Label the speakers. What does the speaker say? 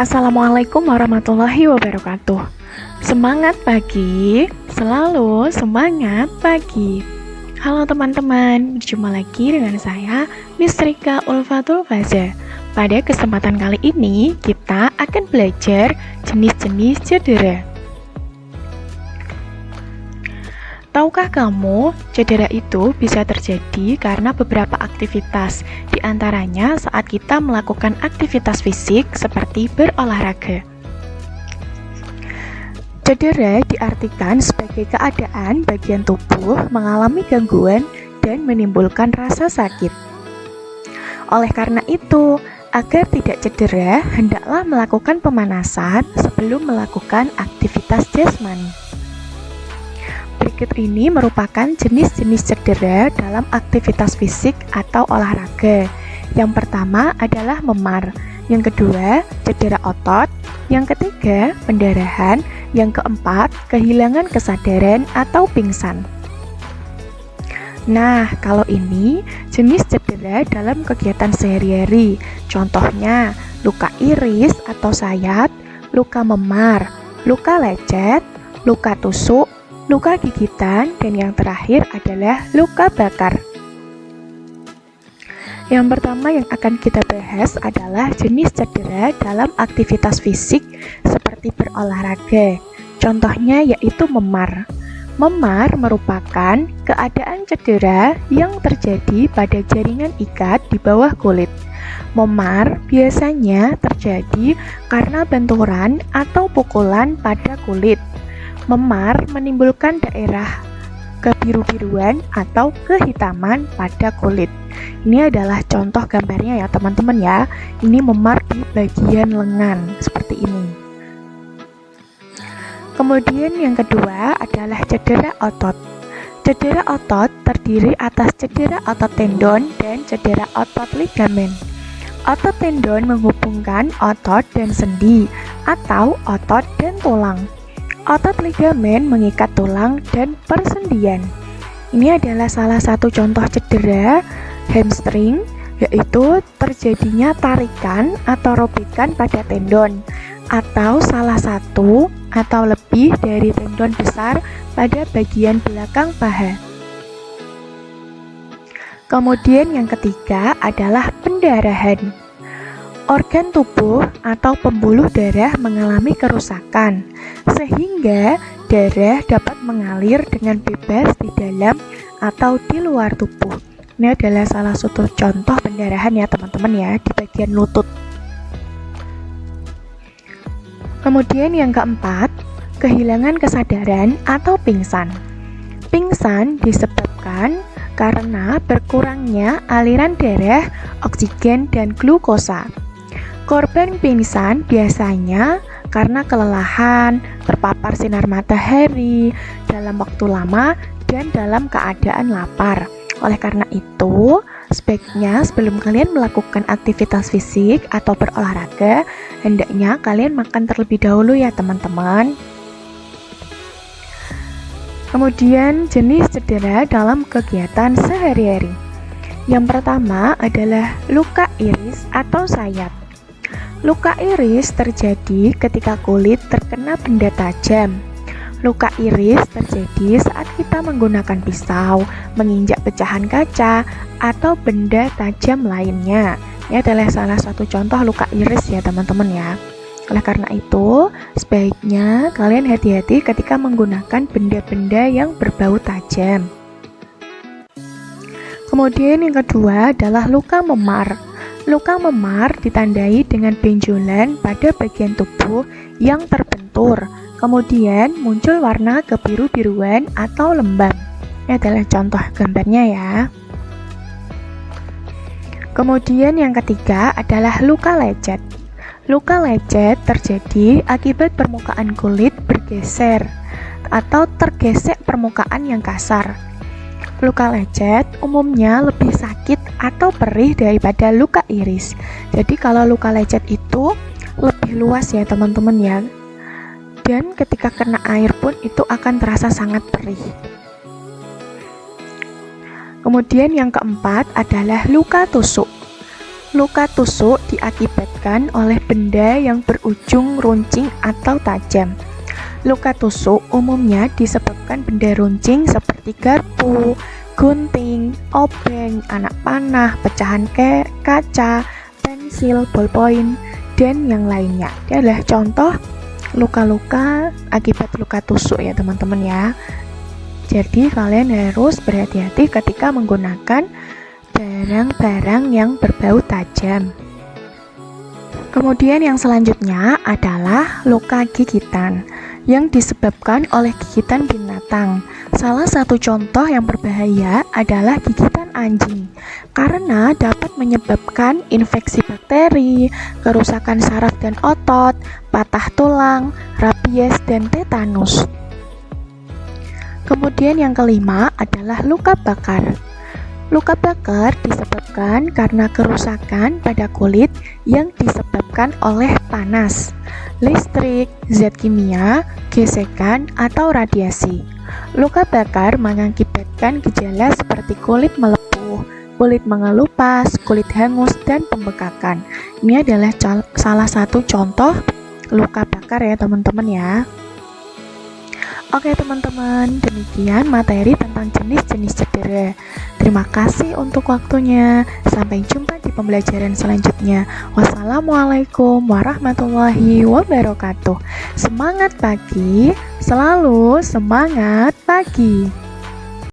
Speaker 1: Assalamualaikum warahmatullahi wabarakatuh. Semangat pagi, selalu semangat pagi. Halo teman-teman, berjumpa lagi dengan saya, Miss Rika Ulfatul Faza. Pada kesempatan kali ini, kita akan belajar jenis-jenis cedera. Tahukah kamu, cedera itu bisa terjadi karena beberapa aktivitas, di antaranya saat kita melakukan aktivitas fisik seperti berolahraga. Cedera diartikan sebagai keadaan bagian tubuh mengalami gangguan dan menimbulkan rasa sakit. Oleh karena itu, agar tidak cedera, hendaklah melakukan pemanasan sebelum melakukan aktivitas jasmani. Berikut ini merupakan jenis-jenis cedera dalam aktivitas fisik atau olahraga. Yang pertama adalah memar, yang kedua cedera otot, yang ketiga pendarahan, yang keempat kehilangan kesadaran atau pingsan. Nah, kalau ini jenis cedera dalam kegiatan sehari-hari. Contohnya luka iris atau sayat, luka memar, luka lecet, luka tusuk, luka gigitan, dan yang terakhir adalah luka bakar. Yang pertama yang akan kita bahas adalah jenis cedera dalam aktivitas fisik seperti berolahraga. Contohnya yaitu memar. Memar merupakan keadaan cedera yang terjadi pada jaringan ikat di bawah kulit. Memar biasanya terjadi karena benturan atau pukulan pada kulit. Memar menimbulkan daerah kebiru-biruan atau kehitaman pada kulit. Ini adalah contoh gambarnya ya teman-teman ya. Ini memar di bagian lengan seperti ini. Kemudian yang kedua adalah cedera otot. Cedera otot terdiri atas cedera otot tendon dan cedera otot ligamen. Otot tendon menghubungkan otot dan sendi atau otot dan tulang. Otot ligamen mengikat tulang dan persendian. Ini adalah salah satu contoh cedera hamstring, yaitu terjadinya tarikan atau robekan pada tendon, atau salah satu atau lebih dari tendon besar pada bagian belakang paha. Kemudian yang ketiga adalah pendarahan. Organ tubuh atau pembuluh darah mengalami kerusakan, sehingga darah dapat mengalir dengan bebas di dalam atau di luar tubuh. Ini adalah salah satu contoh pendarahan ya teman-teman ya, di bagian lutut. Kemudian yang keempat, kehilangan kesadaran atau pingsan. Pingsan disebabkan karena berkurangnya aliran darah, oksigen, dan glukosa. Korban pingsan biasanya karena kelelahan, terpapar sinar matahari dalam waktu lama, dan dalam keadaan lapar. Oleh karena itu, sebaiknya sebelum kalian melakukan aktivitas fisik atau berolahraga, hendaknya kalian makan terlebih dahulu ya teman-teman. Kemudian jenis cedera dalam kegiatan sehari-hari. Yang pertama adalah luka iris atau sayat. Luka iris terjadi ketika kulit terkena benda tajam. Luka iris terjadi saat kita menggunakan pisau, menginjak pecahan kaca, atau benda tajam lainnya. Ini adalah salah satu contoh luka iris ya teman-teman ya. Oleh karena itu, sebaiknya kalian hati-hati ketika menggunakan benda-benda yang berbau tajam. Kemudian yang kedua adalah luka memar. Luka memar ditandai dengan benjolan pada bagian tubuh yang terbentur. Kemudian muncul warna kebiru-biruan atau lembam. Ini adalah contoh gambarnya ya. Kemudian yang ketiga adalah luka lecet. Luka lecet terjadi akibat permukaan kulit bergeser atau tergesek permukaan yang kasar. Luka lecet umumnya lebih sakit atau perih daripada luka iris. Jadi kalau luka lecet itu lebih luas ya teman-teman ya. Dan ketika kena air pun itu akan terasa sangat perih. Kemudian yang keempat adalah luka tusuk. Luka tusuk diakibatkan oleh benda yang berujung runcing atau tajam. Luka tusuk umumnya disebabkan benda runcing seperti garpu, gunting, obeng, anak panah, pecahan kaca, pensil, ballpoint, dan yang lainnya. Ini adalah contoh luka-luka akibat luka tusuk ya teman-teman ya. Jadi kalian harus berhati-hati ketika menggunakan barang-barang yang berbau tajam. Kemudian yang selanjutnya adalah luka gigitan yang disebabkan oleh gigitan binatang. Salah satu contoh yang berbahaya adalah gigitan anjing karena dapat menyebabkan infeksi bakteri, kerusakan saraf dan otot, patah tulang, rabies, dan tetanus. Kemudian yang kelima adalah luka bakar. Luka bakar disebabkan karena kerusakan pada kulit yang disebabkan oleh panas, listrik, zat kimia, gesekan, atau radiasi. Luka bakar mengakibatkan gejala seperti kulit melepuh, kulit mengelupas, kulit hangus, dan pembekakan. Ini adalah salah satu contoh luka bakar ya teman-teman ya. Oke teman-teman, demikian materi tentang jenis-jenis cedera. Terima kasih untuk waktunya. Sampai jumpa di pembelajaran selanjutnya. Wassalamualaikum warahmatullahi wabarakatuh. Semangat pagi, selalu semangat pagi.